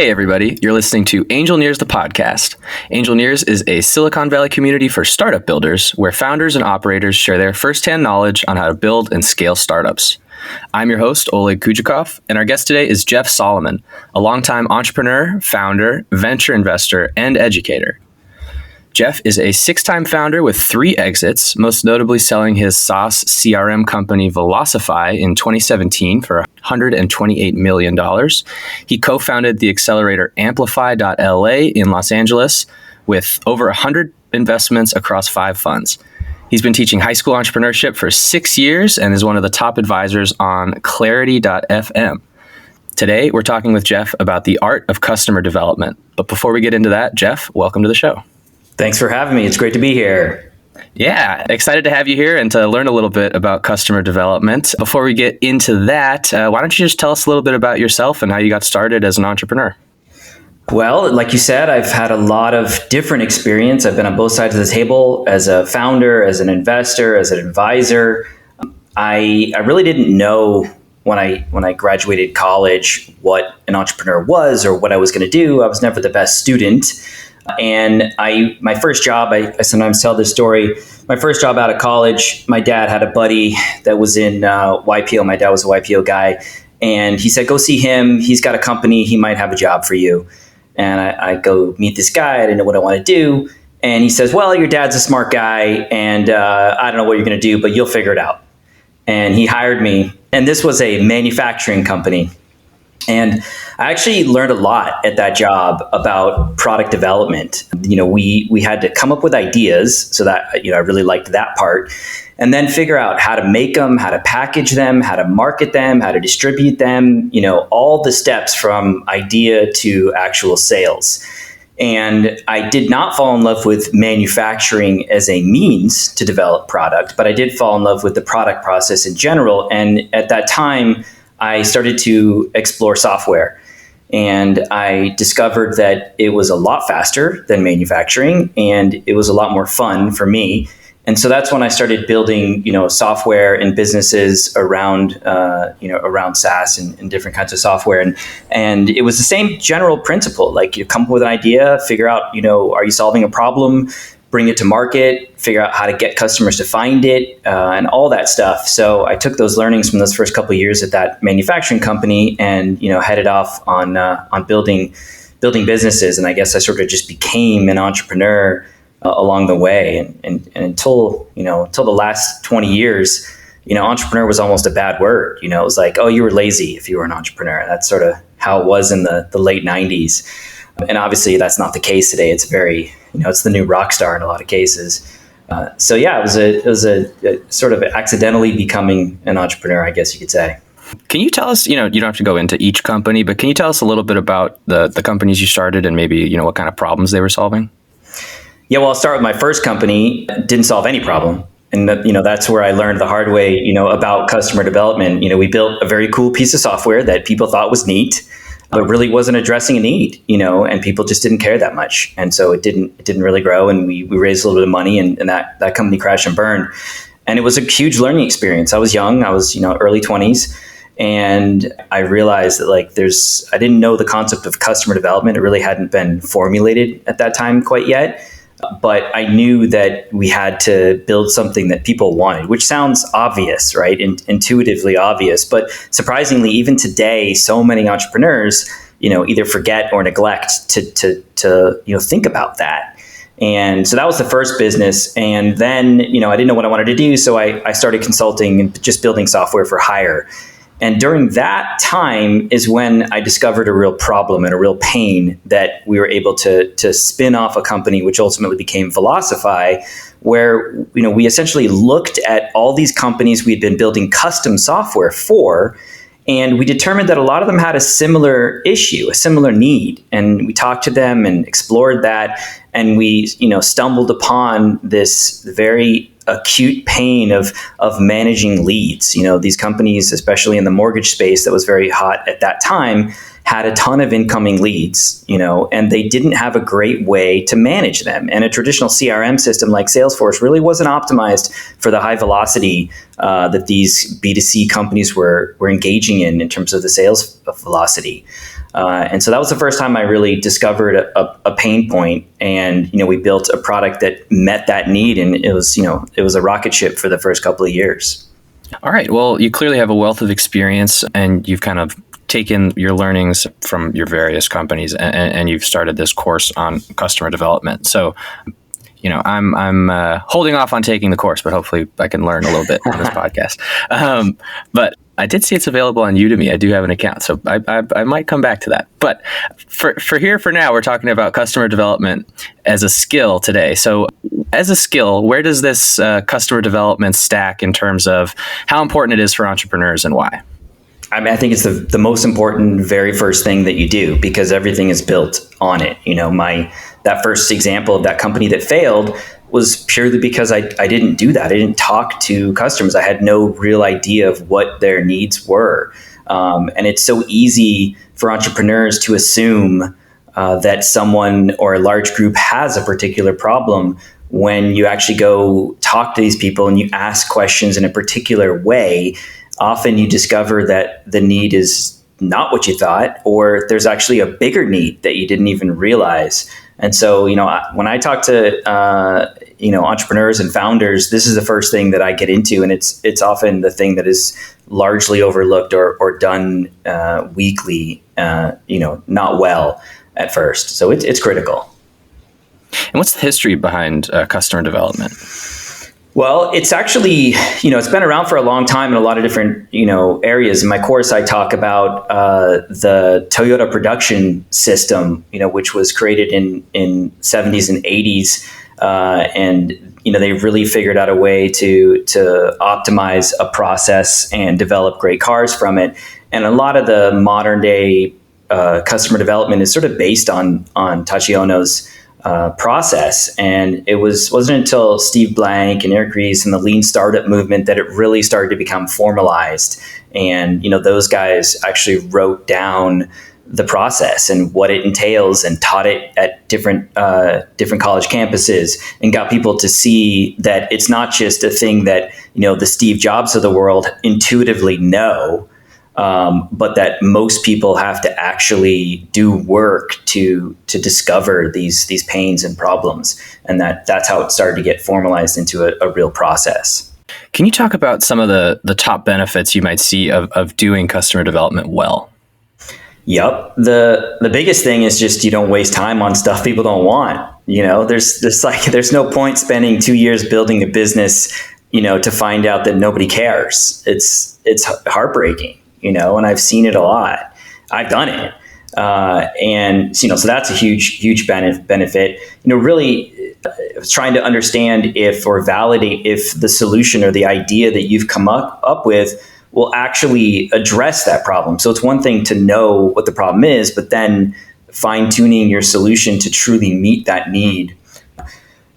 Hey everybody, you're listening to Angel Nears the podcast. Angel Nears is a Silicon Valley community for startup builders where founders and operators share their firsthand knowledge on how to build and scale startups. I'm your host, Oleg Kujikov, and our guest today is Jeff Solomon, a longtime entrepreneur, founder, venture investor, and educator. Jeff is a six-time founder with 3 exits, most notably selling his SaaS CRM company Velocify in 2017 for $128 million. He co-founded the accelerator Amplify.la in Los Angeles with over 100 investments across 5 funds. He's been teaching high school entrepreneurship for 6 years and is one of the top advisors on Clarity.fm. Today, we're talking with Jeff about the art of customer development. But before we get into that, Jeff, welcome to the show. Thanks for having me. It's great to be here. Yeah, excited to have you here and to learn a little bit about customer development. Before we get into that, why don't you just tell us a little bit about yourself and how you got started as an entrepreneur? Well, like you said, I've had a lot of different experience. I've been on both sides of the table as a founder, as an investor, as an advisor. I really didn't know when I graduated college what an entrepreneur was or what I was going to do. I was never the best student. And my first job, I sometimes tell this story, my first job out of college, my dad had a buddy that was in YPO. My dad was a YPO guy. And he said, go see him. He's got a company. He might have a job for you. And I go meet this guy. I didn't know what I want to do. And he says, well, your dad's a smart guy. And I don't know what you're going to do, but you'll figure it out. And he hired me. And this was a manufacturing company. And I actually learned a lot at that job about product development. You know, we had to come up with ideas, so that, I really liked that part, and then figure out how to make them, how to package them, how to market them, how to distribute them, all the steps from idea to actual sales. And I did not fall in love with manufacturing as a means to develop product, but I did fall in love with the product process in general. And at that time, I started to explore software, and I discovered that it was a lot faster than manufacturing, and it was a lot more fun for me. And so that's when I started building, software and businesses around SaaS and different kinds of software. And it was the same general principle. Like, you come up with an idea, figure out, are you solving a problem? Bring it to market, figure out how to get customers to find it, and all that stuff. So I took those learnings from those first couple of years at that manufacturing company and, headed off on building businesses. And I guess I sort of just became an entrepreneur along the way. And until the last 20 years, entrepreneur was almost a bad word. It was like, oh, you were lazy if you were an entrepreneur. That's sort of how it was in the late 90s. And obviously that's not the case today. It's very, it's the new rock star in a lot of cases. It was a sort of accidentally becoming an entrepreneur, I guess you could say. Can you tell us, you don't have to go into each company, but can you tell us a little bit about the companies you started and maybe, what kind of problems they were solving? Yeah, well, I'll start with my first company. Didn't solve any problem. And that's where I learned the hard way, about customer development. We built a very cool piece of software that people thought was neat, but really wasn't addressing a need, and people just didn't care that much. And so it didn't really grow. And we raised a little bit of money, and that company crashed and burned. And it was a huge learning experience. I was young. I was, early 20s. And I realized that I didn't know the concept of customer development. It really hadn't been formulated at that time quite yet. But I knew that we had to build something that people wanted, which sounds obvious, right? Intuitively obvious. But surprisingly, even today, so many entrepreneurs, either forget or neglect to think about that. And so that was the first business. And then, I didn't know what I wanted to do. So I started consulting and just building software for hire. And during that time is when I discovered a real problem and a real pain that we were able to spin off a company, which ultimately became Velocify, where we essentially looked at all these companies we'd been building custom software for, and we determined that a lot of them had a similar issue, a similar need. And we talked to them and explored that, and we stumbled upon this very acute pain of managing leads. These companies, especially in the mortgage space that was very hot at that time, had a ton of incoming leads, and they didn't have a great way to manage them. And a traditional CRM system like Salesforce really wasn't optimized for the high velocity that these B2C companies were engaging in terms of the sales velocity. And so that was the first time I really discovered a pain point, and we built a product that met that need, and it was a rocket ship for the first couple of years. All right. Well, you clearly have a wealth of experience, and you've kind of taken your learnings from your various companies, and you've started this course on customer development. So, I'm holding off on taking the course, but hopefully I can learn a little bit on this podcast. But I did see it's available on Udemy. I do have an account, so I might come back to that. But for now, we're talking about customer development as a skill today. So as a skill, where does this customer development stack in terms of how important it is for entrepreneurs and why? I mean, I think it's the most important, very first thing that you do, because everything is built on it. That first example of that company that failed was purely because I didn't do that. I didn't talk to customers. I had no real idea of what their needs were. And it's so easy for entrepreneurs to assume that someone or a large group has a particular problem when you actually go talk to these people and you ask questions in a particular way. Often you discover that the need is not what you thought, or there's actually a bigger need that you didn't even realize. And so, when I talk to, entrepreneurs and founders, this is the first thing that I get into. And it's often the thing that is largely overlooked or done weakly, not well at first. So it's critical. And what's the history behind customer development? Well, it's actually, it's been around for a long time in a lot of different, areas. In my course, I talk about the Toyota production system, which was created in 70s and 80s. And they really figured out a way to optimize a process and develop great cars from it. And a lot of the modern day customer development is sort of based on Tachi Ono's process. And it wasn't until Steve Blank and Eric Ries and the lean startup movement that it really started to become formalized. And, those guys actually wrote down the process and what it entails and taught it at different college campuses, and got people to see that it's not just a thing that, the Steve Jobs of the world intuitively know, but that most people have to actually do work to discover these pains and problems, and that's how it started to get formalized into a real process. Can you talk about some of the top benefits you might see of doing customer development well? Yep. The biggest thing is just you don't waste time on stuff people don't want. There's no point spending 2 years building a business, to find out that nobody cares. It's heartbreaking. And I've seen it a lot. I've done it. And, so that's a huge benefit, really trying to understand or validate if the solution or the idea that you've come up with will actually address that problem. So it's one thing to know what the problem is, but then fine tuning your solution to truly meet that need.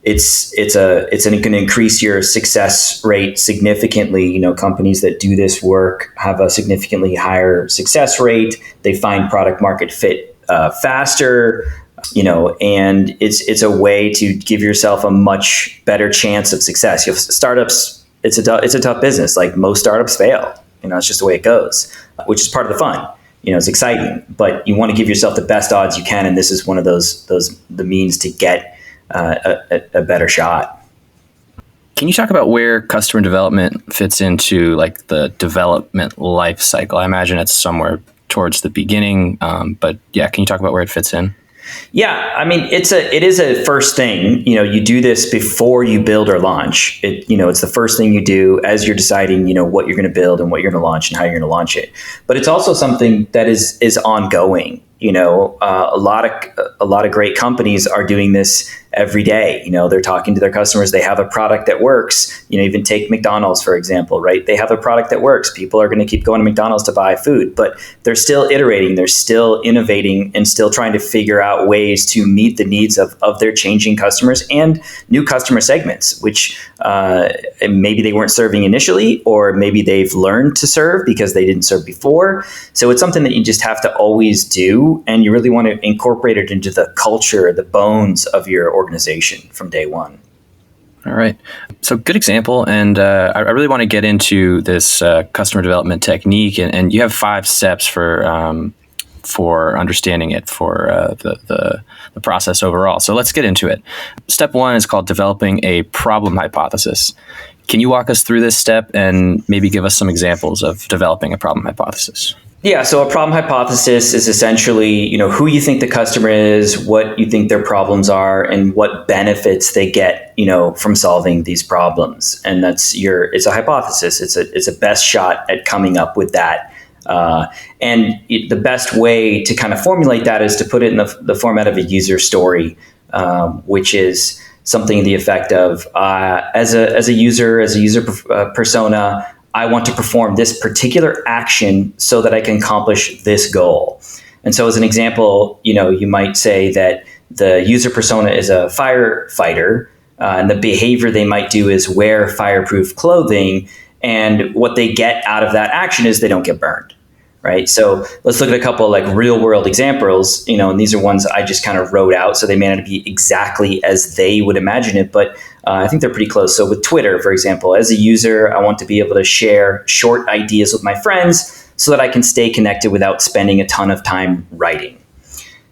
It's going to increase your success rate significantly. Companies that do this work have a significantly higher success rate. They find product market fit faster. And it's a way to give yourself a much better chance of success. Startups, it's a tough business. Like most startups fail. It's just the way it goes, which is part of the fun. It's exciting, but you want to give yourself the best odds you can, and this is one of the means to get a better shot. Can you talk about where customer development fits into like the development life cycle? I imagine it's somewhere towards the beginning, but yeah, can you talk about where it fits in? Yeah, I mean, it is a first thing. You do this before you build or launch. It's the first thing you do as you're deciding, what you're going to build and what you're going to launch and how you're going to launch it. But it's also something that is ongoing. A lot of great companies are doing this every day. They're talking to their customers. They have a product that works. Even take McDonald's, for example, right? They have a product that works. People are going to keep going to McDonald's to buy food, but they're still iterating. They're still innovating and still trying to figure out ways to meet the needs of their changing customers and new customer segments, which maybe they weren't serving initially, or maybe they've learned to serve because they didn't serve before. So it's something that you just have to always do, and you really want to incorporate it into the culture, the bones of your organization from day one. All right. So good example. And I really want to get into this customer development technique. And you have 5 steps for for understanding it, for the process overall. So let's get into it. Step one is called developing a problem hypothesis. Can you walk us through this step and maybe give us some examples of developing a problem hypothesis? Yeah, so a problem hypothesis is essentially, who you think the customer is, what you think their problems are, and what benefits they get, from solving these problems. And it's a hypothesis. It's a best shot at coming up with that. The best way to kind of formulate that is to put it in the format of a user story, which is something to the effect of, as a user persona, I want to perform this particular action so that I can accomplish this goal. And so as an example, you might say that the user persona is a firefighter, and the behavior they might do is wear fireproof clothing. And what they get out of that action is they don't get burned, right? So let's look at a couple like real world examples, and these are ones I just kind of wrote out, so they may not be exactly as they would imagine it, but I think they're pretty close. So with Twitter, for example, as a user, I want to be able to share short ideas with my friends so that I can stay connected without spending a ton of time writing.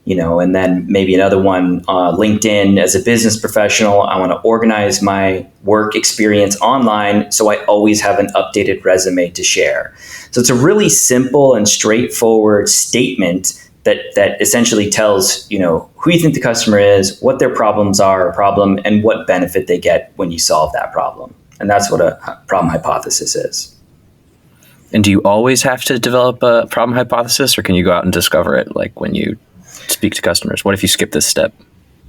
And then maybe another one, LinkedIn, as a business professional, I want to organize my work experience online so I always have an updated resume to share. So it's a really simple and straightforward statement that essentially tells, who you think the customer is, what their problems are, and what benefit they get when you solve that problem. And that's what a problem hypothesis is. And do you always have to develop a problem hypothesis, or can you go out and discover it, like when you speak to customers? What if you skip this step?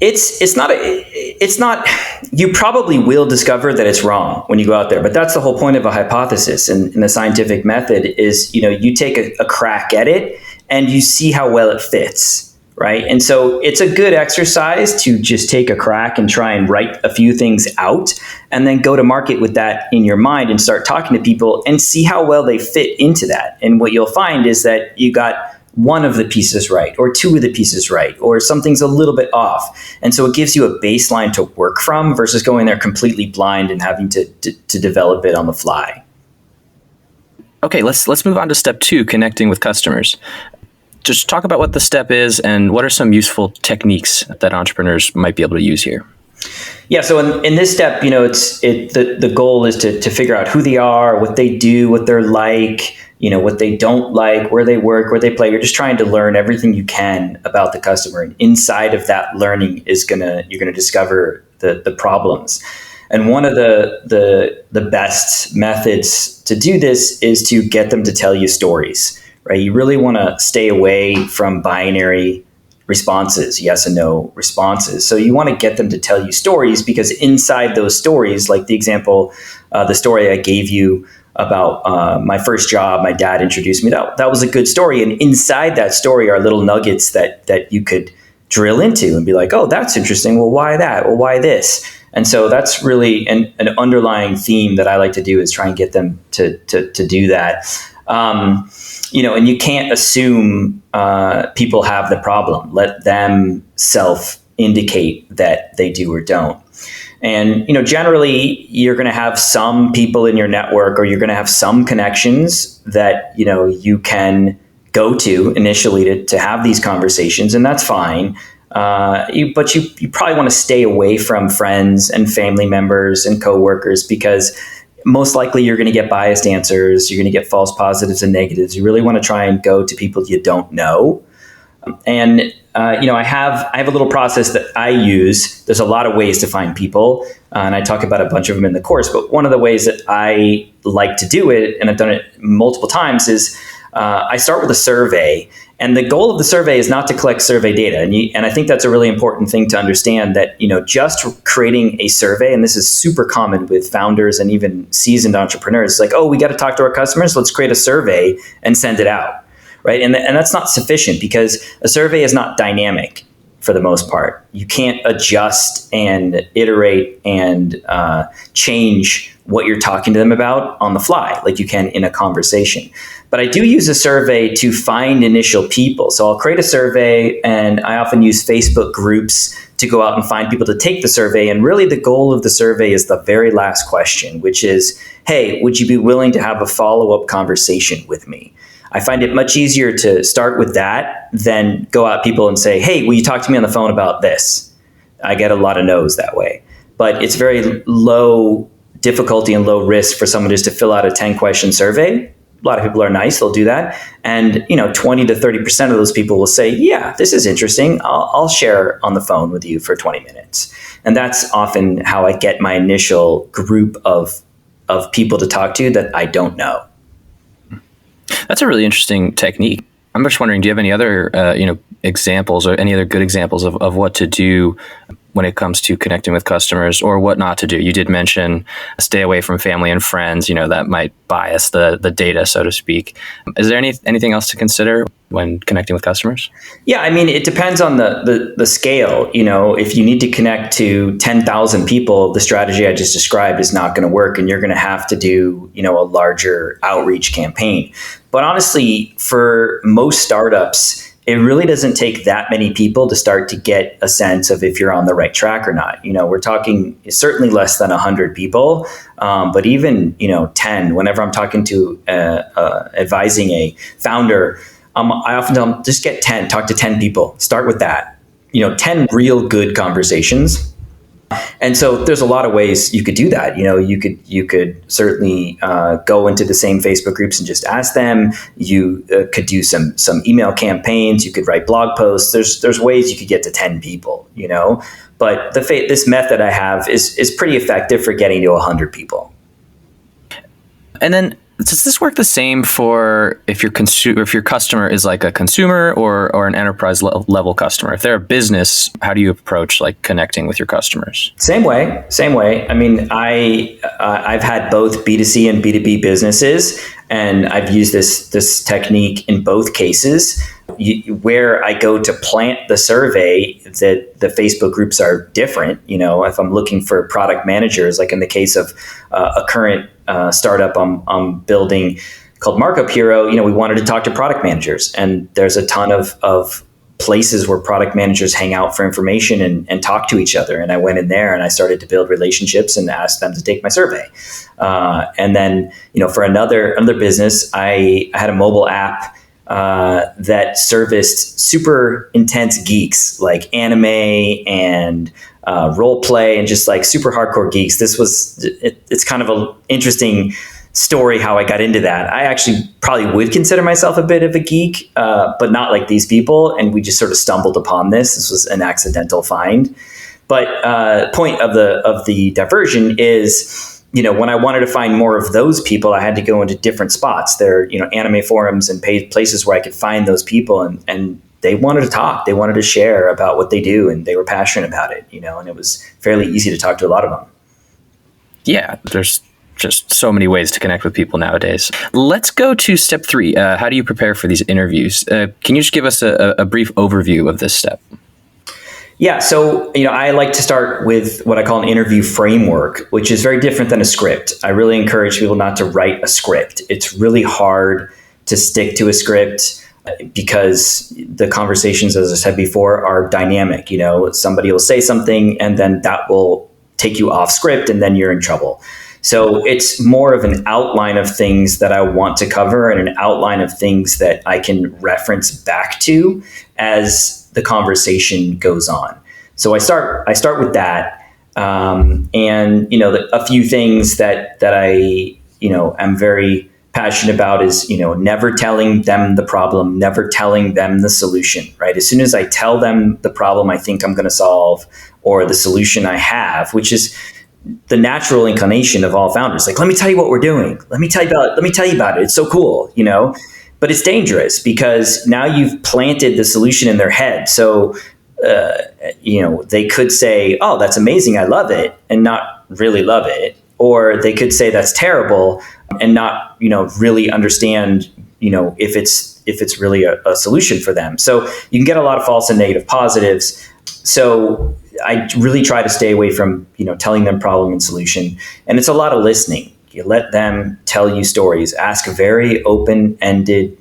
It's not, you probably will discover that it's wrong when you go out there, but that's the whole point of a hypothesis. And in the scientific method is, you take a crack at it and you see how well it fits, right? And so it's a good exercise to just take a crack and try and write a few things out and then go to market with that in your mind and start talking to people and see how well they fit into that. And what you'll find is that you got one of the pieces right, or two of the pieces right, or something's a little bit off. And so it gives you a baseline to work from versus going there completely blind and having to develop it on the fly. Okay, let's move on to step two, connecting with customers. Just talk about what the step is and what are some useful techniques that entrepreneurs might be able to use here. Yeah, so in this step, the goal is to figure out who they are, what they do, what they're like, what they don't like, where they work, where they play. You're just trying to learn everything you can about the customer. And inside of that learning you're gonna discover the problems. And one of the best methods to do this is to get them to tell you stories, right? You really want to stay away from binary responses, yes and no responses. So you want to get them to tell you stories, because inside those stories, like the example, the story I gave you about my first job, my dad introduced me, that was a good story. And inside that story are little nuggets that you could drill into and be like, oh, that's interesting. Well, why that? Well, why this? And so that's really an underlying theme that I like to do, is try and get them to do that. And you can't assume people have the problem. Let them self-indicate that they do or don't. And, generally you're going to have some people in your network, or you're going to have some connections that, you can go to initially to have these conversations, and that's fine. But you probably want to stay away from friends and family members and coworkers, because most likely you're going to get biased answers. You're going to get false positives and negatives. You really want to try and go to people you don't know. And I have a little process that I use. There's a lot of ways to find people, and I talk about a bunch of them in the course. But one of the ways that I like to do it, and I've done it multiple times, is I start with a survey. And the goal of the survey is not to collect survey data. And I think that's a really important thing to understand, that, just creating a survey, and this is super common with founders and even seasoned entrepreneurs, like, oh, we got to talk to our customers. Let's create a survey and send it out. Right. And that's not sufficient, because a survey is not dynamic for the most part. You can't adjust and iterate and change what you're talking to them about on the fly like you can in a conversation. But I do use a survey to find initial people. So I'll create a survey, and I often use Facebook groups to go out and find people to take the survey. And really the goal of the survey is the very last question, which is, hey, would you be willing to have a follow-up conversation with me? I find it much easier to start with that than go out people and say, hey, will you talk to me on the phone about this? I get a lot of no's that way. But it's very low difficulty and low risk for someone just to fill out a 10-question survey. A lot of people are nice, they'll do that. And 20 to 30% of those people will say, yeah, this is interesting. I'll share on the phone with you for 20 minutes. And that's often how I get my initial group of people to talk to that I don't know. That's a really interesting technique. I'm just wondering, do you have any other examples or any other good examples of what to do when it comes to connecting with customers, or what not to do? You did mention stay away from family and friends, that might bias the data, so to speak. Is there anything else to consider when connecting with customers? Yeah, I mean, it depends on the scale. If you need to connect to 10,000 people, the strategy I just described is not going to work, and you're going to have to do, a larger outreach campaign. But honestly, for most startups, it really doesn't take that many people to start to get a sense of if you're on the right track or not. We're talking certainly less than 100 people, but even 10. Whenever I'm talking to advising a founder, I often tell them, just get 10, talk to 10 people, start with that. 10 real good conversations. And so there's a lot of ways you could do that. You could certainly go into the same Facebook groups and just ask them. You could do some email campaigns. You could write blog posts. There's ways you could get to 10 people. But this method I have is pretty effective for getting to 100 people. And then, does this work the same for if your customer is like a consumer or an enterprise level customer? If they're a business, how do you approach connecting with your customers? Same way. I mean, I've had both B2C and B2B businesses, and I've used this technique in both cases. Where I go to plant the survey, that the Facebook groups are different. If I'm looking for product managers, like in the case of a current startup I'm building called Markup Hero, we wanted to talk to product managers, and there's a ton of places where product managers hang out for information and talk to each other. And I went in there and I started to build relationships and asked them to take my survey. And then, for another business, I had a mobile app that serviced super intense geeks like anime and role play and just super hardcore geeks. It's kind of an interesting story how I got into that. I actually probably would consider myself a bit of a geek, but not like these people. And we just sort of stumbled upon this. This was an accidental find. But point of the diversion is, when I wanted to find more of those people, I had to go into different spots. There are, anime forums and places where I could find those people, and they wanted to talk. They wanted to share about what they do, and they were passionate about it, and it was fairly easy to talk to a lot of them. Yeah, there's just so many ways to connect with people nowadays. Let's go to step 3. How do you prepare for these interviews? Can you just give us a brief overview of this step? Yeah, so I like to start with what I call an interview framework, which is very different than a script. I really encourage people not to write a script. It's really hard to stick to a script because the conversations, as I said before, are dynamic. Somebody will say something and then that will take you off script and then you're in trouble. So it's more of an outline of things that I want to cover and an outline of things that I can reference back to as the conversation goes on. So I start with that, and a few things that I am very passionate about is never telling them the problem, never telling them the solution. Right, as soon as I tell them the problem I think I'm going to solve or the solution I have, which is the natural inclination of all founders, let me tell you what we're doing. Let me tell you about it. It's so cool, But it's dangerous because now you've planted the solution in their head. So, they could say, oh, that's amazing, I love it, and not really love it. Or they could say that's terrible and not, really understand, if it's really a solution for them. So you can get a lot of false and negative positives. So I really try to stay away from, telling them problem and solution. And it's a lot of listening. You let them tell you stories, ask very open-ended,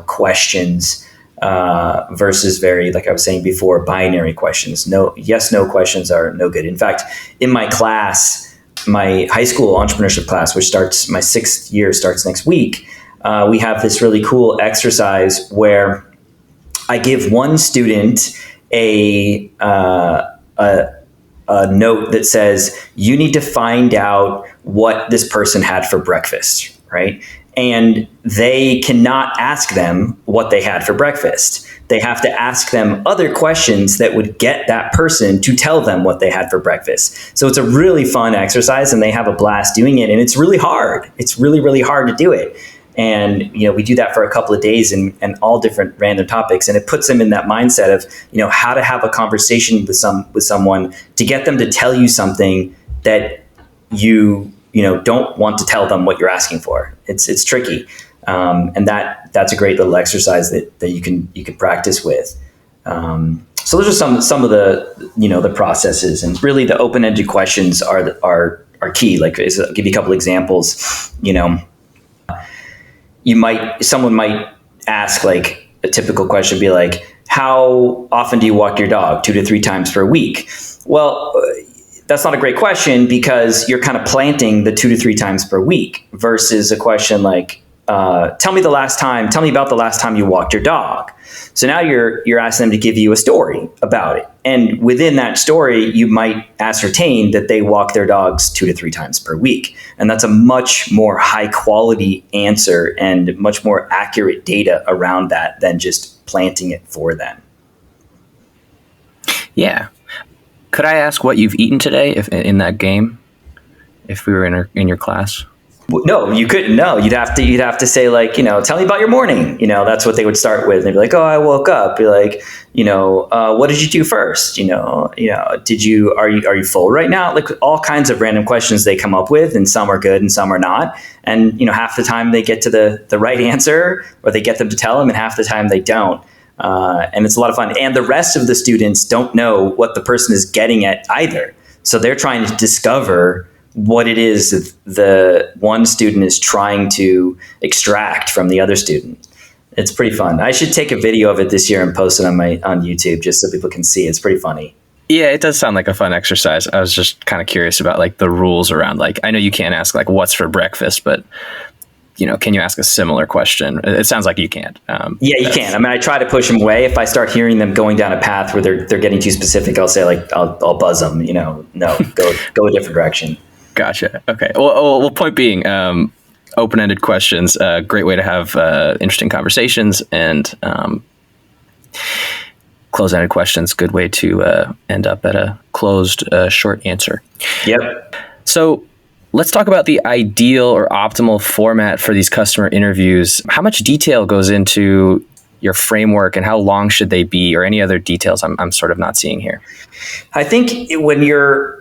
questions, versus very, like I was saying before, binary questions. No, yes, no questions are no good. In fact, in my class, my high school entrepreneurship class, which starts, my 6th year starts next week, we have this really cool exercise where I give one student a note that says, you need to find out what this person had for breakfast, right? And they cannot ask them what they had for breakfast. They have to ask them other questions that would get that person to tell them what they had for breakfast. So it's a really fun exercise, and they have a blast doing it. And it's really hard. It's really, really hard to do it. And, we do that for a couple of days and all different random topics. And it puts them in that mindset of, how to have a conversation with someone to get them to tell you something that you don't want to tell them what you're asking for. It's tricky. And that's a great little exercise that you can practice with. So those are some of the, the processes, and really the open-ended questions are key. Like, I'll give you a couple examples. Someone might ask, like, a typical question would be like, how often do you walk your dog? 2 to 3 times per week. Well, that's not a great question, because you're kind of planting the 2 to 3 times per week versus a question like, tell me about the last time you walked your dog. So now you're asking them to give you a story about it. And within that story, you might ascertain that they walk their dogs 2 to 3 times per week. And that's a much more high quality answer and much more accurate data around that than just planting it for them. Yeah. Could I ask what you've eaten today in that game, if we were in your class? No, you couldn't. No, you'd have to say, like, tell me about your morning. That's what they would start with. They'd be like, oh, I woke up. Be like, what did you do first? Are you full right now? Like, all kinds of random questions they come up with, and some are good and some are not. And, half the time they get to the right answer, or they get them to tell them, and half the time they don't. And it's a lot of fun. And the rest of the students don't know what the person is getting at either. So they're trying to discover what it is that the one student is trying to extract from the other student. It's pretty fun. I should take a video of it this year and post it on YouTube, just so people can see. It's pretty funny. Yeah, it does sound like a fun exercise. I was just kind of curious about, like, the rules around, like, I know you can't ask, like, what's for breakfast, but can you ask a similar question? It sounds like you can't. Yeah, you can. I mean, I try to push them away. If I start hearing them going down a path where they're getting too specific, I'll say, like, I'll buzz them. No, go a different direction. Gotcha. Okay. Well, point being, open-ended questions, a great way to have interesting conversations, and closed-ended questions, good way to end up at a closed, short answer. Yep. So let's talk about the ideal or optimal format for these customer interviews. How much detail goes into your framework, and how long should they be, or any other details I'm sort of not seeing here? I think when you're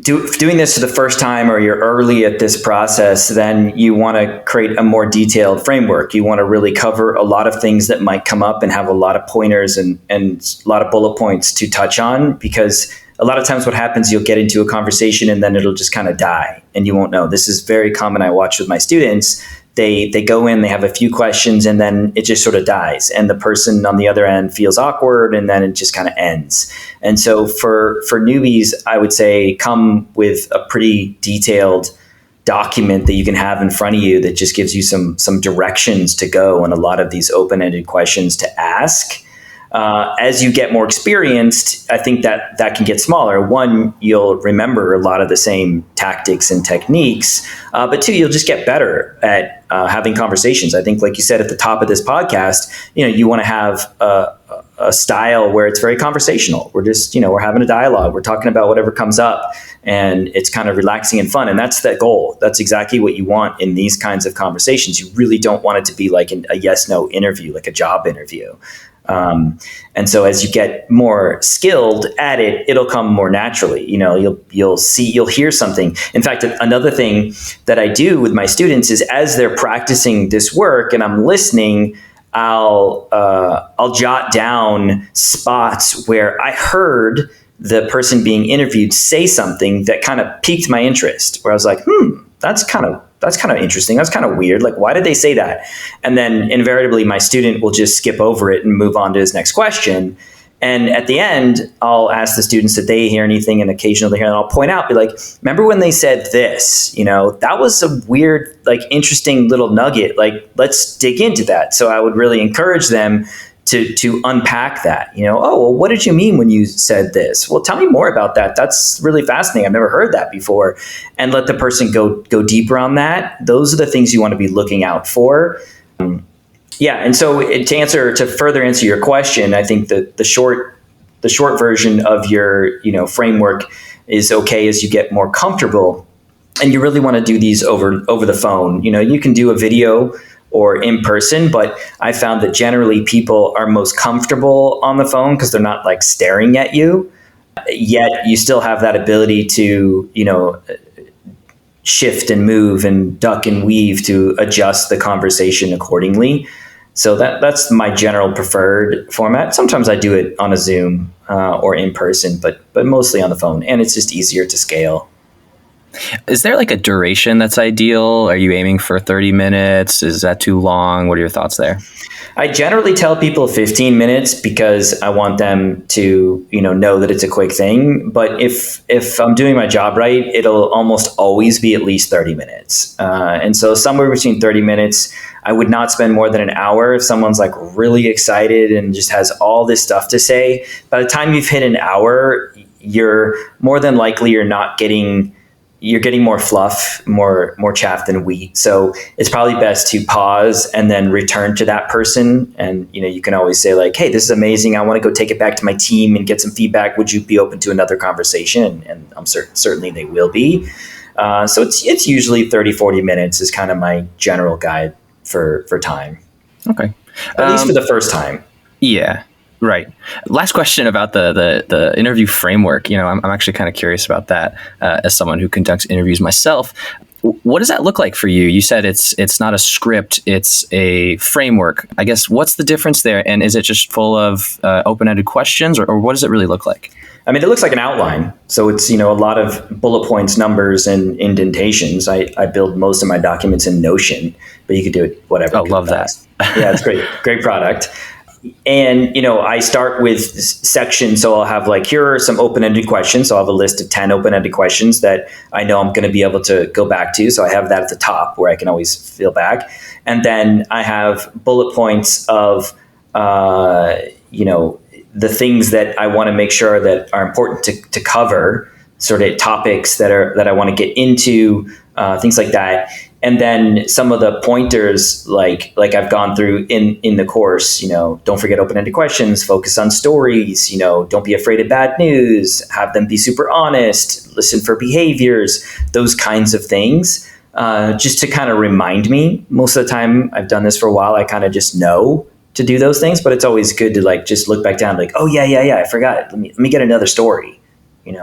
doing this for the first time, or you're early at this process, then you want to create a more detailed framework. You want to really cover a lot of things that might come up and have a lot of pointers and a lot of bullet points to touch on, because a lot of times what happens, you'll get into a conversation and then it'll just kind of die and you won't know. This is very common. I watch with my students. They go in, they have a few questions, and then it just sort of dies. And the person on the other end feels awkward, and then it just kind of ends. And so for newbies, I would say come with a pretty detailed document that you can have in front of you that just gives you some directions to go and a lot of these open-ended questions to ask. As you get more experienced, I think that can get smaller. One, you'll remember a lot of the same tactics and techniques, but two, you'll just get better at having conversations. I think, like you said at the top of this podcast, you want to have a style where it's very conversational. We're just, we're having a dialogue. We're talking about whatever comes up, and it's kind of relaxing and fun. And that's the goal. That's exactly what you want in these kinds of conversations. You really don't want it to be like a yes/no interview, like a job interview. And so as you get more skilled at it, it'll come more naturally. You'll hear something. In fact, another thing that I do with my students is, as they're practicing this work and I'm listening, I'll jot down spots where I heard the person being interviewed say something that kind of piqued my interest, where I was like, that's kind of interesting. That's kind of weird. Like, why did they say that? And then invariably my student will just skip over it and move on to his next question. And at the end, I'll ask the students did they hear anything, and occasionally they hear, and I'll point out, be like, remember when they said this? That was a weird, like, interesting little nugget. Like, let's dig into that. So I would really encourage them to unpack that. Oh, well, what did you mean when you said this? Well, tell me more about that. That's really fascinating. I've never heard that before. And let the person go deeper on that. Those are the things you want to be looking out for. Yeah, and so to further answer your question, I think that the short version of your framework is okay as you get more comfortable, and you really want to do these over the phone. You can do a video or in person, but I found that generally people are most comfortable on the phone because they're not like staring at you. Yet you still have that ability to shift and move and duck and weave to adjust the conversation accordingly. So that's my general preferred format. Sometimes I do it on a Zoom or in person, but mostly on the phone, and it's just easier to scale. Is there like a duration that's ideal? Are you aiming for 30 minutes? Is that too long? What are your thoughts there? I generally tell people 15 minutes because I want them to, know that it's a quick thing. But if I'm doing my job right, it'll almost always be at least 30 minutes. And so somewhere between 30 minutes, I would not spend more than an hour. If someone's like really excited and just has all this stuff to say, by the time you've hit an hour, you're more than likely you're getting more fluff, more chaff than wheat. So it's probably best to pause and then return to that person. And, you can always say like, hey, this is amazing. I want to go take it back to my team and get some feedback. Would you be open to another conversation? And I'm certainly they will be. So it's usually 30, 40 minutes is kind of my general guide for time. Okay. At least for the first time. Yeah. Right. Last question about the interview framework. I'm actually kind of curious about that as someone who conducts interviews myself. What does that look like for you? You said it's not a script, it's a framework. I guess what's the difference there? And is it just full of open-ended questions, or what does it really look like? I mean, it looks like an outline. So it's, a lot of bullet points, numbers, and indentations. I build most of my documents in Notion, but you could do it whatever. Oh, love that. Yeah, it's great. Great product. And, I start with sections. So I'll have like, here are some open-ended questions. So I'll have a list of 10 open-ended questions that I know I'm going to be able to go back to. So I have that at the top where I can always feel back. And then I have bullet points of, the things that I want to make sure that are important to cover, sort of topics that I want to get into, things like that. And then some of the pointers, like I've gone through in the course, don't forget open-ended questions, focus on stories, don't be afraid of bad news, have them be super honest, listen for behaviors, those kinds of things, just to kind of remind me. Most of the time I've done this for a while, I kind of just know to do those things, but it's always good to like just look back down, like, oh yeah, I forgot. Let me get another story,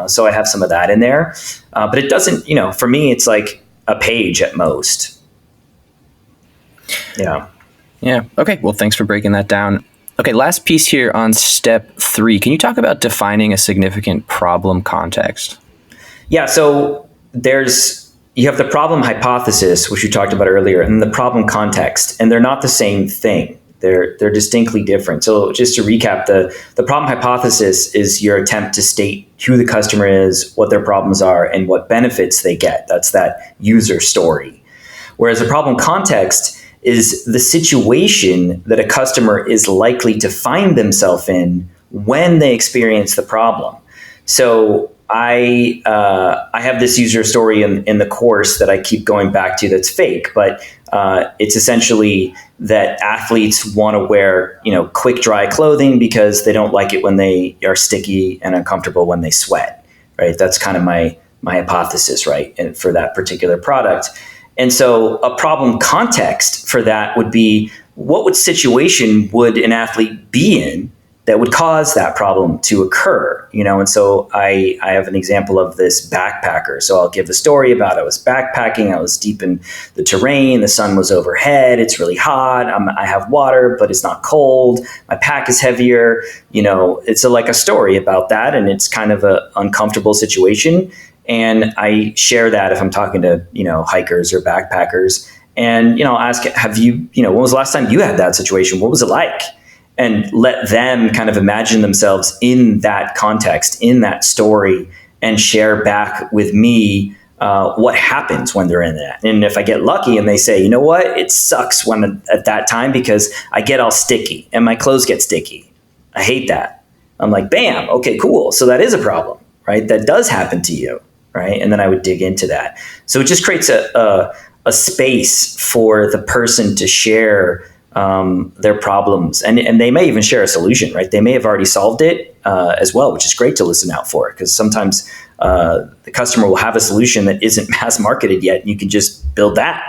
so I have some of that in there. But it doesn't, for me, it's like a page at most. Yeah. Okay. Well, thanks for breaking that down. Okay. Last piece here on step 3. Can you talk about defining a significant problem context? Yeah. So you have the problem hypothesis, which you talked about earlier, and the problem context, and they're not the same thing. They're distinctly different. So just to recap, the problem hypothesis is your attempt to state who the customer is, what their problems are, and what benefits they get. That's that user story. Whereas the problem context is the situation that a customer is likely to find themselves in when they experience the problem. So I have this user story in the course that I keep going back to that's fake, but it's essentially that athletes want to wear, quick dry clothing because they don't like it when they are sticky and uncomfortable when they sweat, right? That's kind of my hypothesis, right? And for that particular product. And so a problem context for that would be, what situation would an athlete be in that would cause that problem to occur, And so I have an example of this backpacker. So I'll give a story about I was backpacking. I was deep in the terrain. The sun was overhead. It's really hot. I have water, but it's not cold. My pack is heavier. It's like a story about that, and it's kind of an uncomfortable situation. And I share that if I'm talking to hikers or backpackers, and I'll ask, have you when was the last time you had that situation? What was it like? and let them kind of imagine themselves in that context, in that story, and share back with me what happens when they're in that. And if I get lucky and they say, you know what, it sucks when at that time because I get all sticky and my clothes get sticky. I hate that. I'm like, bam, okay, cool. So that is a problem, right? That does happen to you, right? And then I would dig into that. So it just creates a space for the person to share their problems, and they may even share a solution, right? They may have already solved it as well, which is great to listen out for, because sometimes the customer will have a solution that isn't mass marketed yet. And you can just build that,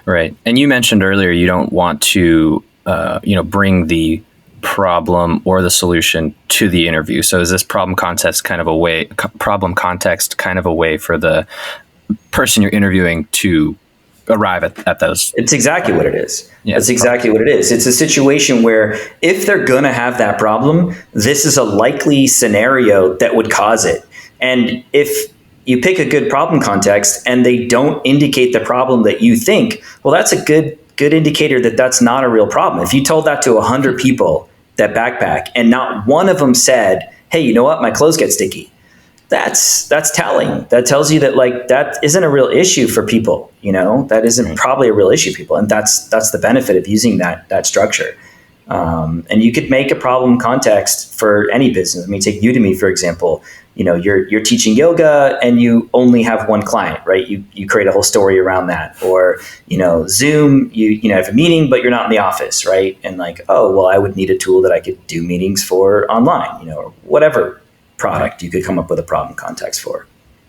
Right. And you mentioned earlier you don't want to, bring the problem or the solution to the interview. So is this problem context kind of a way for the person you're interviewing to arrive at those? It's exactly what it is. Yeah, That's exactly what it is. It's a situation where if they're going to have that problem, this is a likely scenario that would cause it. And if you pick a good problem context and they don't indicate the problem that you think, well, that's a good indicator that that's not a real problem. If you told that to 100 people that backpack and not one of them said, hey, you know what, my clothes get sticky, that's telling. That tells you that that isn't a real issue for people. That isn't probably a real issue for people, and that's the benefit of using that structure. And you could make a problem context for any business. I mean, take Udemy for example. You're teaching yoga and you only have one client, right? You create a whole story around that. Or Zoom, you have a meeting but you're not in the office, right? And oh well, I would need a tool that I could do meetings for online, or whatever product you could come up with a problem context for.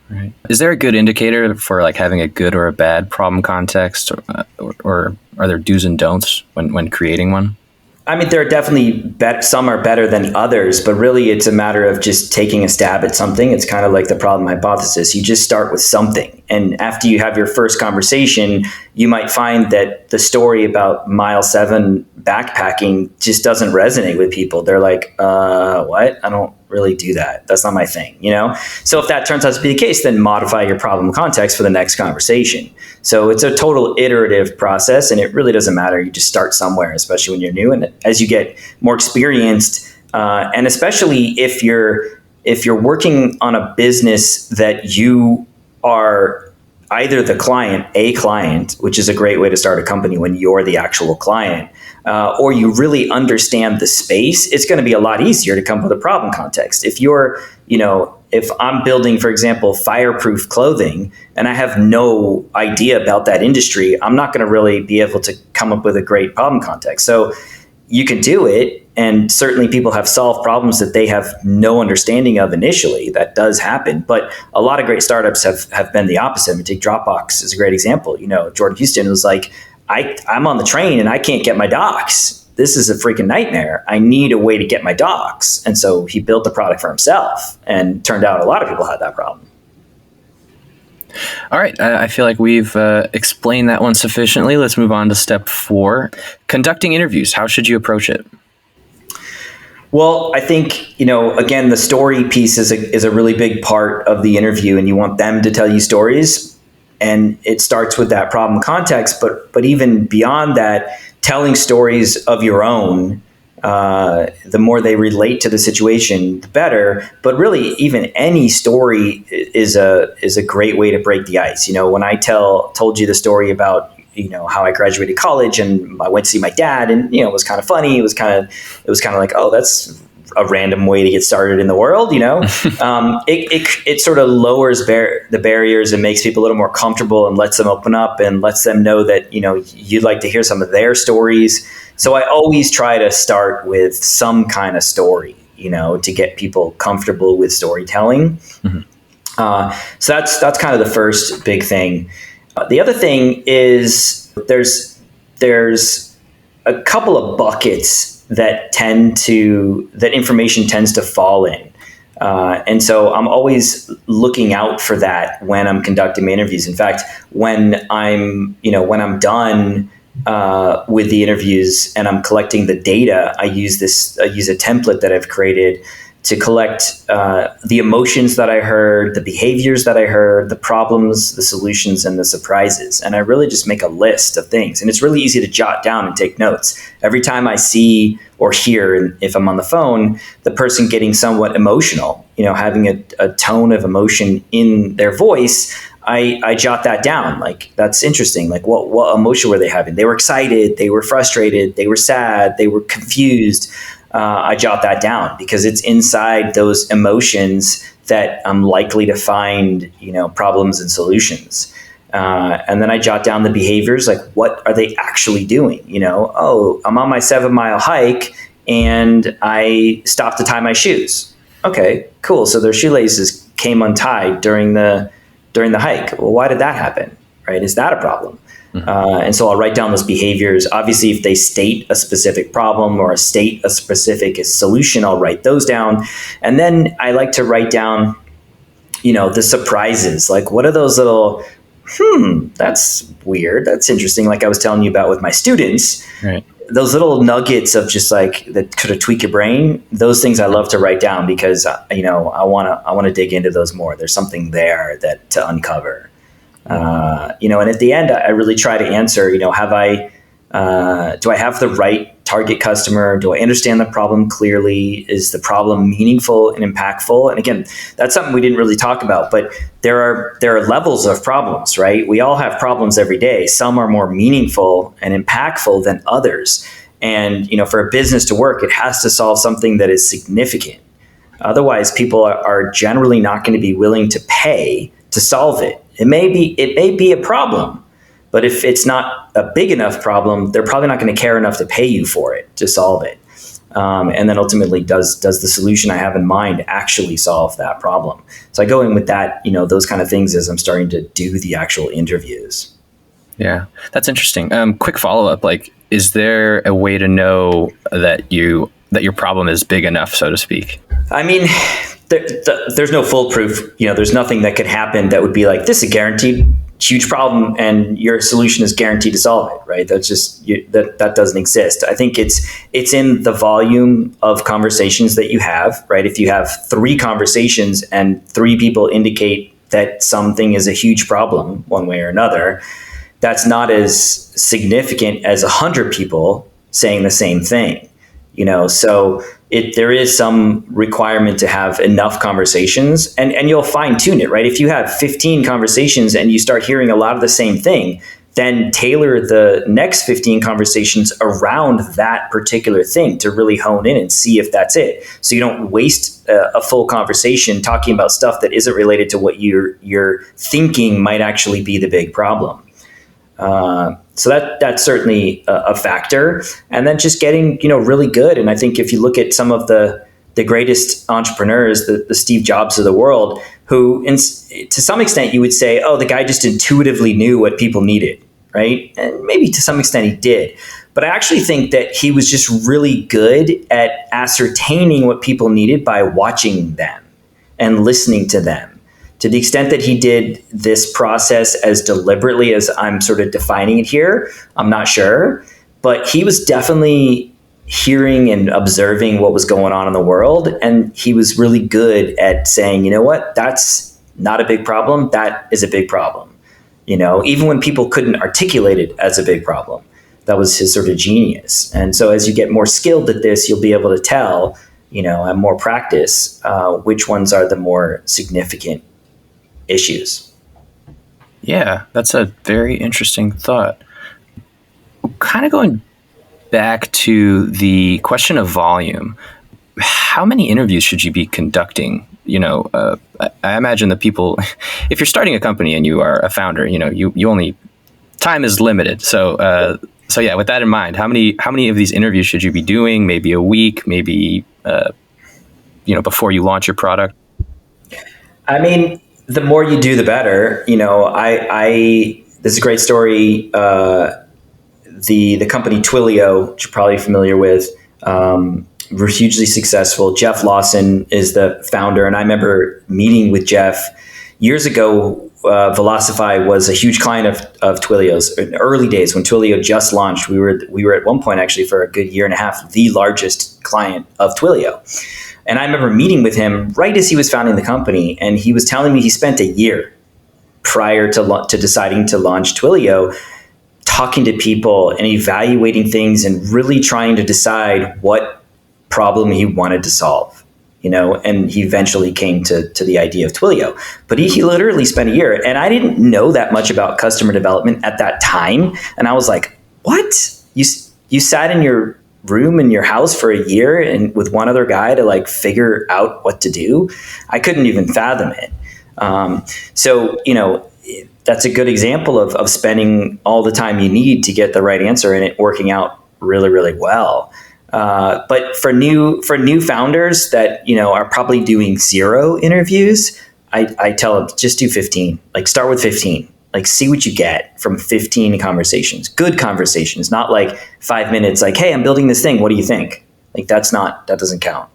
Right. Is there a good indicator for having a good or a bad problem context, or are there do's and don'ts when creating one? I mean, there are definitely some are better than others, but really it's a matter of just taking a stab at something. It's kind of like the problem hypothesis. You just start with something. And after you have your first conversation, you might find that the story about mile 7 backpacking just doesn't resonate with people. They're like, what? I don't really do that. That's not my thing, So if that turns out to be the case, then modify your problem context for the next conversation. So it's a total iterative process, and it really doesn't matter. You just start somewhere, especially when you're new. And as you get more experienced, and especially if you're working on a business that you are either the client, which is a great way to start a company when you're the actual client, or you really understand the space, it's going to be a lot easier to come up with a problem context. If I'm building, for example, fireproof clothing and I have no idea about that industry, I'm not going to really be able to come up with a great problem context. So you can do it, and certainly people have solved problems that they have no understanding of initially. That does happen, but a lot of great startups have been the opposite. I mean, take Dropbox as a great example. Jordan Houston was like, I'm on the train and I can't get my docs. This is a freaking nightmare. I need a way to get my docs. And so he built the product for himself, and turned out a lot of people had that problem. All right. I feel like we've explained that one sufficiently. Let's move on to step 4, conducting interviews. How should you approach it? Well, I think, again, the story piece is a really big part of the interview, and you want them to tell you stories. And it starts with that problem context, but even beyond that, telling stories of your own, the more they relate to the situation, the better. But really, even any story is a great way to break the ice. When I told you the story about how I graduated college and I went to see my dad, and it was kind of funny. It was kind of like, oh, that's a random way to get started in the world. It sort of lowers the barriers and makes people a little more comfortable and lets them open up and lets them know that you'd like to hear some of their stories. So I always try to start with some kind of story, to get people comfortable with storytelling. Mm-hmm. So that's kind of the first big thing. The other thing is there's a couple of buckets that information tends to fall in. And so I'm always looking out for that when I'm conducting my interviews. In fact, when I'm done with the interviews and I'm collecting the data, I use a template that I've created to collect the emotions that I heard, the behaviors that I heard, the problems, the solutions, and the surprises. And I really just make a list of things. And it's really easy to jot down and take notes. Every time I see or hear, if I'm on the phone, the person getting somewhat emotional, having a tone of emotion in their voice, I jot that down. Like, that's interesting. Like, what emotion were they having? They were excited, they were frustrated, they were sad, they were confused. I jot that down because it's inside those emotions that I'm likely to find, problems and solutions. And then I jot down the behaviors, like what are they actually doing? I'm on my 7-mile hike and I stopped to tie my shoes. Okay, cool. So their shoelaces came untied during the hike. Well, why did that happen? Right? Is that a problem? And so I'll write down those behaviors. Obviously, if they state a specific problem or state a specific solution, I'll write those down. And then I like to write down, the surprises. Like, what are those little, that's weird. That's interesting. Like I was telling you about with my students, right. Those little nuggets of just like that could tweak your brain. Those things I love to write down because, I want to dig into those more. There's something there that to uncover. And at the end, I really try to answer, do I have the right target customer? Do I understand the problem clearly? Is the problem meaningful and impactful? And again, that's something we didn't really talk about, but there are levels of problems, right? We all have problems every day. Some are more meaningful and impactful than others. And, for a business to work, it has to solve something that is significant. Otherwise, people are generally not going to be willing to pay to solve it. It may be a problem, but if it's not a big enough problem, they're probably not going to care enough to pay you for it to solve it. And then ultimately, does the solution I have in mind actually solve that problem? So I go in with that, those kind of things as I'm starting to do the actual interviews. Yeah, that's interesting. Quick follow-up, like, is there a way to know that your problem is big enough, so to speak? I mean, there's no foolproof. There's nothing that could happen that would be like, this is a guaranteed huge problem and your solution is guaranteed to solve it, right? That's just that doesn't exist. I think it's in the volume of conversations that you have, right? If you have 3 conversations and 3 people indicate that something is a huge problem one way or another, that's not as significant as 100 people saying the same thing. So there is some requirement to have enough conversations and you'll fine tune it, right? If you have 15 conversations and you start hearing a lot of the same thing, then tailor the next 15 conversations around that particular thing to really hone in and see if that's it. So you don't waste a full conversation talking about stuff that isn't related to what you're thinking might actually be the big problem. So that's certainly a factor. And then just getting, really good. And I think if you look at some of the greatest entrepreneurs, the Steve Jobs of the world, who to some extent you would say, oh, the guy just intuitively knew what people needed, right? And maybe to some extent he did. But I actually think that he was just really good at ascertaining what people needed by watching them and listening to them. To the extent that he did this process as deliberately as I'm sort of defining it here, I'm not sure. But he was definitely hearing and observing what was going on in the world. And he was really good at saying, you know what, that's not a big problem. That is a big problem. Even when people couldn't articulate it as a big problem, that was his sort of genius. And so as you get more skilled at this, you'll be able to tell, and more practice, which ones are the more significant issues. Yeah, that's a very interesting thought. Kind of going back to the question of volume, how many interviews should you be conducting? I imagine the people, if you're starting a company and you are a founder, you only, time is limited. So yeah, with that in mind, how many of these interviews should you be doing? Maybe a week, maybe, before you launch your product? I mean, the more you do, the better. This is a great story. The company Twilio, which you're probably familiar with, were hugely successful. Jeff Lawson is the founder, and I remember meeting with Jeff years ago Velocify was a huge client of Twilio's in early days when Twilio just launched. We were at one point actually for a good year and a half the largest client of Twilio. And I remember meeting with him right as he was founding the company, and he was telling me he spent a year prior to deciding to launch Twilio talking to people and evaluating things and really trying to decide what problem he wanted to solve. And he eventually came to the idea of Twilio. But he literally spent a year, and I didn't know that much about customer development at that time. And I was like, what? You sat in your room in your house for a year and with one other guy to like figure out what to do? I couldn't even fathom it. So that's a good example of spending all the time you need to get the right answer and it working out really, really well. But for new founders that are probably doing 0 interviews, I tell them just do 15. Like start with 15. Like see what you get from 15 conversations. Good conversations, not like 5 minutes. Like, hey, I'm building this thing. What do you think? Like that doesn't count,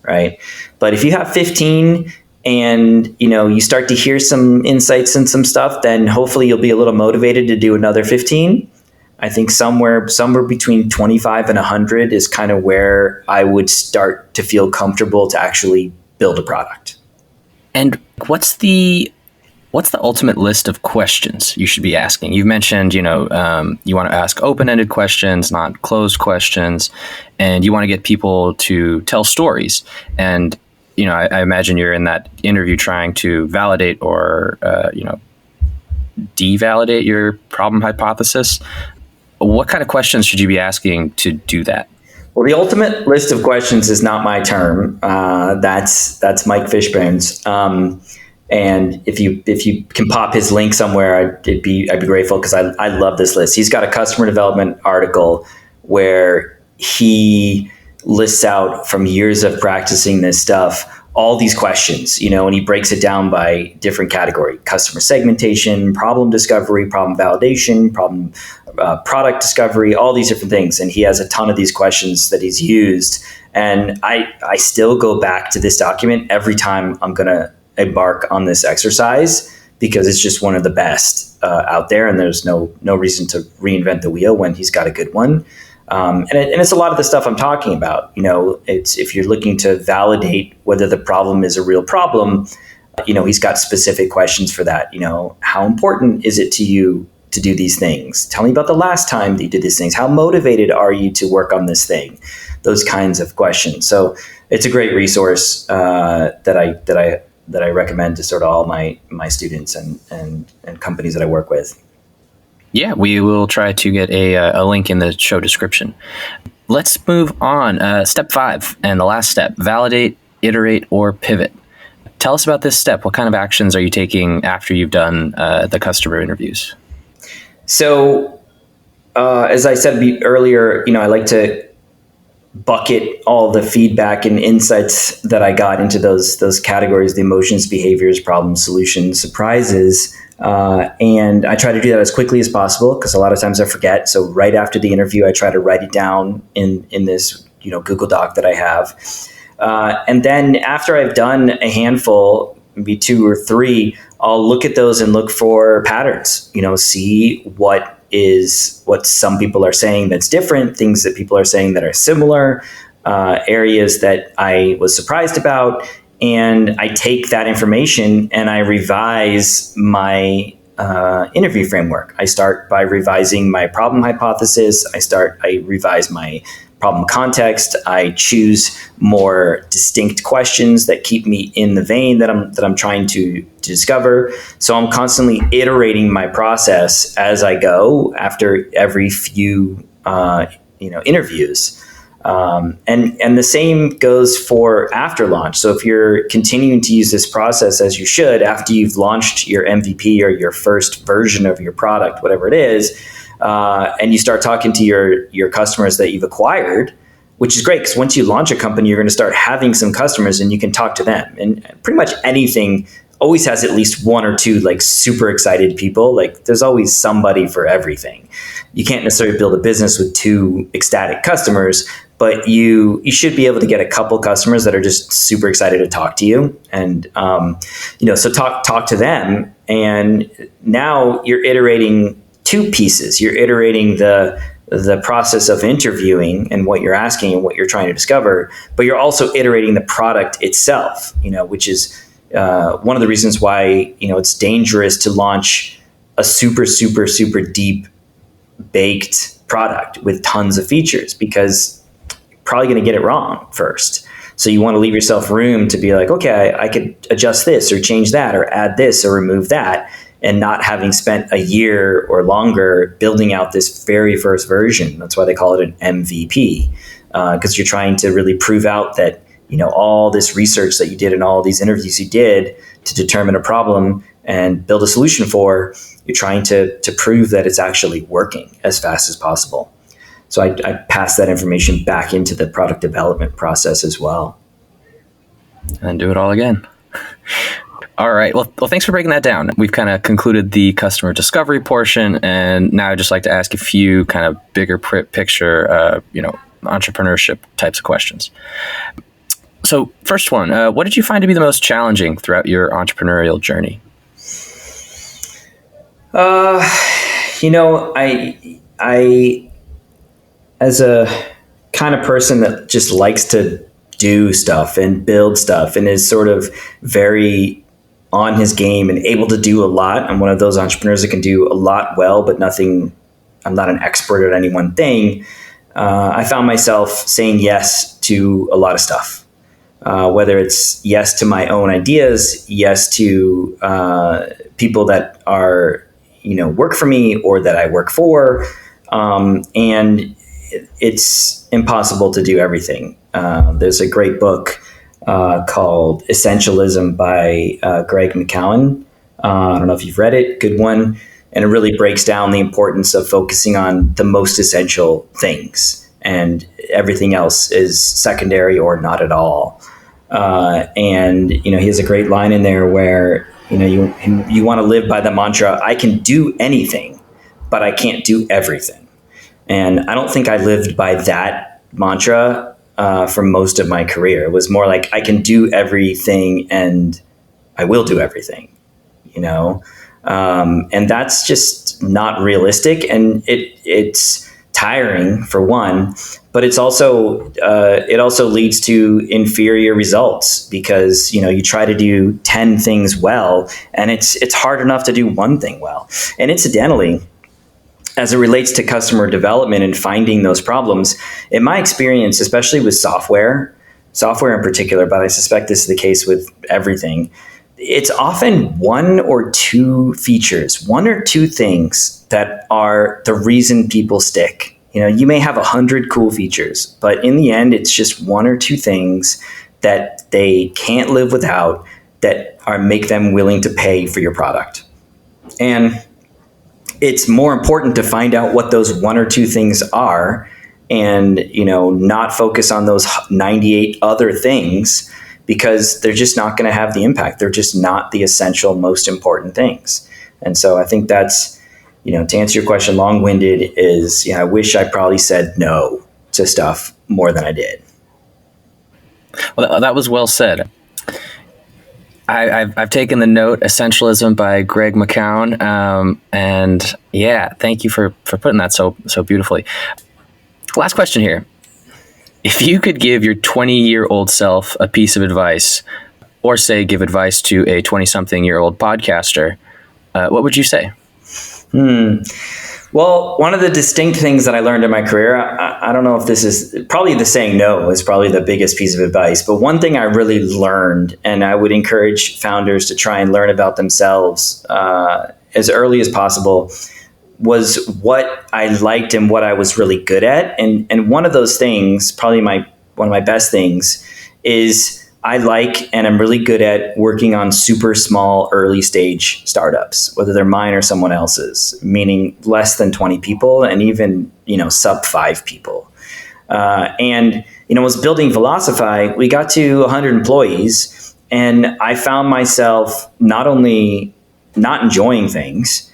right? But if you have 15 and you start to hear some insights and some stuff, then hopefully you'll be a little motivated to do another 15. I think somewhere between 25 and 100 is kind of where I would start to feel comfortable to actually build a product. And what's the ultimate list of questions you should be asking? You've mentioned, you want to ask open-ended questions, not closed questions, and you want to get people to tell stories. And I imagine you're in that interview trying to validate or devalidate your problem hypothesis. What kind of questions should you be asking to do that? Well, the ultimate list of questions is not my term. That's Mike Fishbein's. And if you can pop his link somewhere, I'd be grateful because I love this list. He's got a customer development article where he lists out from years of practicing this stuff all these questions, and he breaks it down by different category: customer segmentation, problem discovery, problem validation, problem product discovery, all these different things. And he has a ton of these questions that he's used. And I still go back to this document every time I'm going to embark on this exercise because it's just one of the best out there. And there's no reason to reinvent the wheel when he's got a good one. And it's a lot of the stuff I'm talking about. It's if you're looking to validate whether the problem is a real problem, he's got specific questions for that. How important is it to you to do these things? Tell me about the last time that you did these things. How motivated are you to work on this thing? Those kinds of questions. So it's a great resource that I recommend to sort of all my students and companies that I work with. Yeah, we will try to get a link in the show description. Let's move on. Step 5 and the last step: validate, iterate, or pivot. Tell us about this step. What kind of actions are you taking after you've done the customer interviews? So, as I said earlier, I like to bucket all the feedback and insights that I got into those categories: the emotions, behaviors, problems, solutions, surprises. And I try to do that as quickly as possible because a lot of times I forget. So right after the interview, I try to write it down in this Google Doc that I have. And then after I've done a handful, maybe 2 or 3, I'll look at those and look for patterns. See what some people are saying that's different, things that people are saying that are similar, areas that I was surprised about. And I take that information and I revise my interview framework. I start by revising my problem hypothesis. I revise my problem context. I choose more distinct questions that keep me in the vein that I'm trying to discover. So I'm constantly iterating my process as I go after every few interviews. And the same goes for after launch. So if you're continuing to use this process as you should after you've launched your MVP or your first version of your product, whatever it is, and you start talking to your customers that you've acquired, which is great because once you launch a company, you're going to start having some customers and you can talk to them. And pretty much anything always has at least 1 or 2 like super excited people. Like there's always somebody for everything. You can't necessarily build a business with 2 ecstatic customers, but you should be able to get a couple customers that are just super excited to talk to you. And, so talk to them And now you're iterating two pieces. You're iterating the process of interviewing and what you're asking and what you're trying to discover, but you're also iterating the product itself, which is one of the reasons why, it's dangerous to launch a super, super, super deep baked product with tons of features, because you're probably going to get it wrong first. So you want to leave yourself room to be like, okay, I could adjust this or change that or add this or remove that, and not having spent a year or longer building out this very first version. That's why they call it an MVP, because you're trying to really prove out that, all this research that you did and all these interviews you did to determine a problem and build a solution for, you're trying to prove that it's actually working as fast as possible. So I pass that information back into the product development process as well. And do it all again. All right. Well, thanks for breaking that down. We've kind of concluded the customer discovery portion, and now I'd just like to ask a few kind of bigger picture, entrepreneurship types of questions. So first one, what did you find to be the most challenging throughout your entrepreneurial journey? I as a kind of person that just likes to do stuff and build stuff and is sort of very on his game and able to do a lot. I'm one of those entrepreneurs that can do a lot well, but I'm not an expert at any one thing. I found myself saying yes to a lot of stuff. Whether it's yes to my own ideas, yes to people that are, work for me or that I work for. And it's impossible to do everything. There's a great book called Essentialism by Greg McKeown. I don't know if you've read it. Good one. And it really breaks down the importance of focusing on the most essential things, and everything else is secondary or not at all. And he has a great line in there where you want to live by the mantra, I can do anything, but I can't do everything. And I don't think I lived by that mantra for most of my career. It was more like, I can do everything and I will do everything, and that's just not realistic. And it's tiring, for one, but it also leads to inferior results, because you try to do 10 things well, and it's hard enough to do one thing well. And incidentally, as it relates to customer development and finding those problems, in my experience, especially with software in particular, but I suspect this is the case with everything, it's often one or two features, one or two things that are the reason people stick. You may have 100 cool features, but in the end, it's just one or two things that they can't live without, that make them willing to pay for your product. And it's more important to find out what those one or two things are, and not focus on those 98 other things, because they're just not going to have the impact. They're just not the essential, most important things. And so I think that's, to answer your question, long-winded, is, I wish I probably said no to stuff more than I did. Well, that was well said. I've taken the note, Essentialism by Greg McKeown. And yeah, thank you for putting that so beautifully. Last question here. If you could give your 20-year-old self a piece of advice, or say give advice to a 20-something-year-old podcaster, what would you say? Well, one of the distinct things that I learned in my career, I don't know if this is probably the saying no is probably the biggest piece of advice, but one thing I really learned, and I would encourage founders to try and learn about themselves as early as possible, was what I liked and what I was really good at. And one of those things, probably one of my best things, is I like and I'm really good at working on super small early stage startups, whether they're mine or someone else's, meaning less than 20 people and even, sub 5 people. And was building Velocify, we got to 100 employees, and I found myself not only not enjoying things,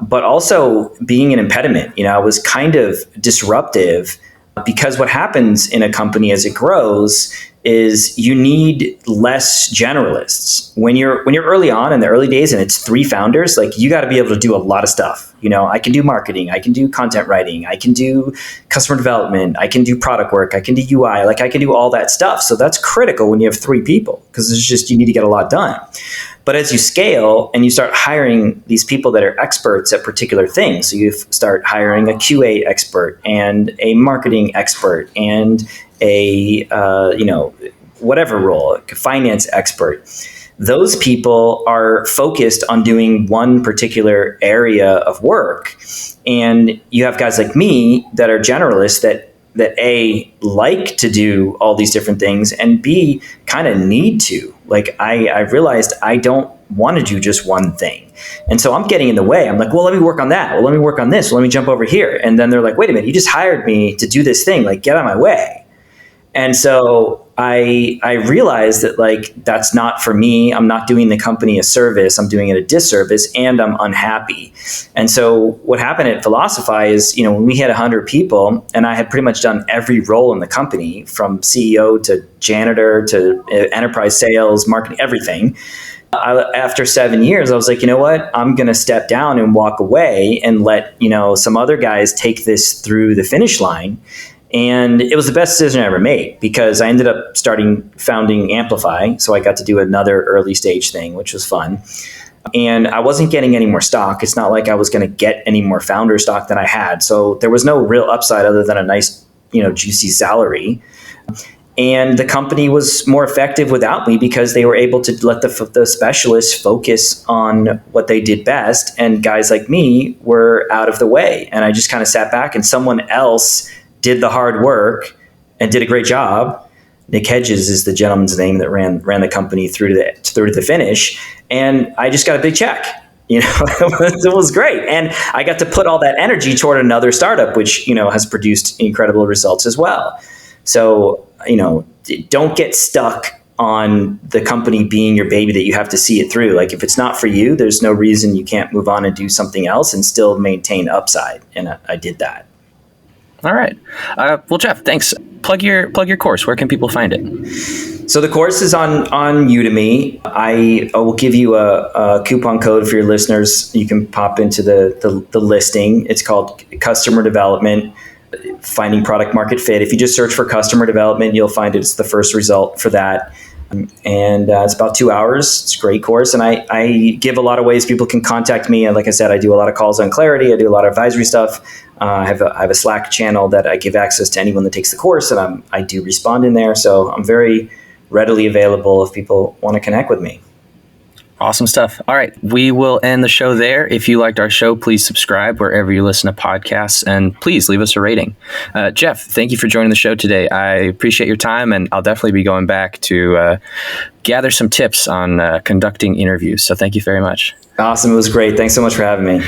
but also being an impediment. I was kind of disruptive Because what happens in a company as it grows is you need less generalists. When you're early on in the early days and it's 3 founders, like you got to be able to do a lot of stuff. I can do marketing, I can do content writing, I can do customer development, I can do product work, I can do UI, like I can do all that stuff. So that's critical when you have 3 people, because it's just you need to get a lot done. But as you scale and you start hiring these people that are experts at particular things, so you start hiring a QA expert and a marketing expert and a whatever role, a finance expert. Those people are focused on doing one particular area of work, and you have guys like me that are generalists that A, like to do all these different things, and B, kind of need to. Like I realized I don't want to do just one thing. And so I'm getting in the way. I'm like, well, let me work on that. Well, let me work on this. Well, let me jump over here. And then they're like, wait a minute, you just hired me to do this thing. Like, get out of my way. And so I realized that like that's not for me. I'm not doing the company a service. I'm doing it a disservice, and I'm unhappy. And so what happened at Philosophy is, when we had 100 people, and I had pretty much done every role in the company, from CEO to janitor to enterprise sales, marketing, everything. After 7 years, I was like, you know what? I'm going to step down and walk away and let some other guys take this through the finish line. And it was the best decision I ever made, because I ended up founding Amplify. So I got to do another early stage thing, which was fun. And I wasn't getting any more stock. It's not like I was going to get any more founder stock than I had. So there was no real upside other than a nice, juicy salary. And the company was more effective without me, because they were able to let the specialists focus on what they did best. And guys like me were out of the way. And I just kind of sat back, and someone else did the hard work and did a great job. Nick Hedges is the gentleman's name that ran the company through to the finish. And I just got a big check. It was great. And I got to put all that energy toward another startup, which, has produced incredible results as well. So, don't get stuck on the company being your baby, that you have to see it through. Like, if it's not for you, there's no reason you can't move on and do something else and still maintain upside. And I did that. All right. Well, Jeff, thanks. Plug your course. Where can people find it? So the course is on Udemy. I will give you a coupon code for your listeners. You can pop into the listing. It's called Customer Development, Finding Product Market Fit. If you just search for customer development, you'll find it's the first result for that. And it's about 2 hours. It's a great course. And I give a lot of ways people can contact me. And like I said, I do a lot of calls on Clarity. I do a lot of advisory stuff. I have a Slack channel that I give access to anyone that takes the course, and I do respond in there. So I'm very readily available if people want to connect with me. Awesome stuff. All right. We will end the show there. If you liked our show, please subscribe wherever you listen to podcasts, and please leave us a rating. Jeff, thank you for joining the show today. I appreciate your time, and I'll definitely be going back to gather some tips on conducting interviews. So thank you very much. Awesome. It was great. Thanks so much for having me.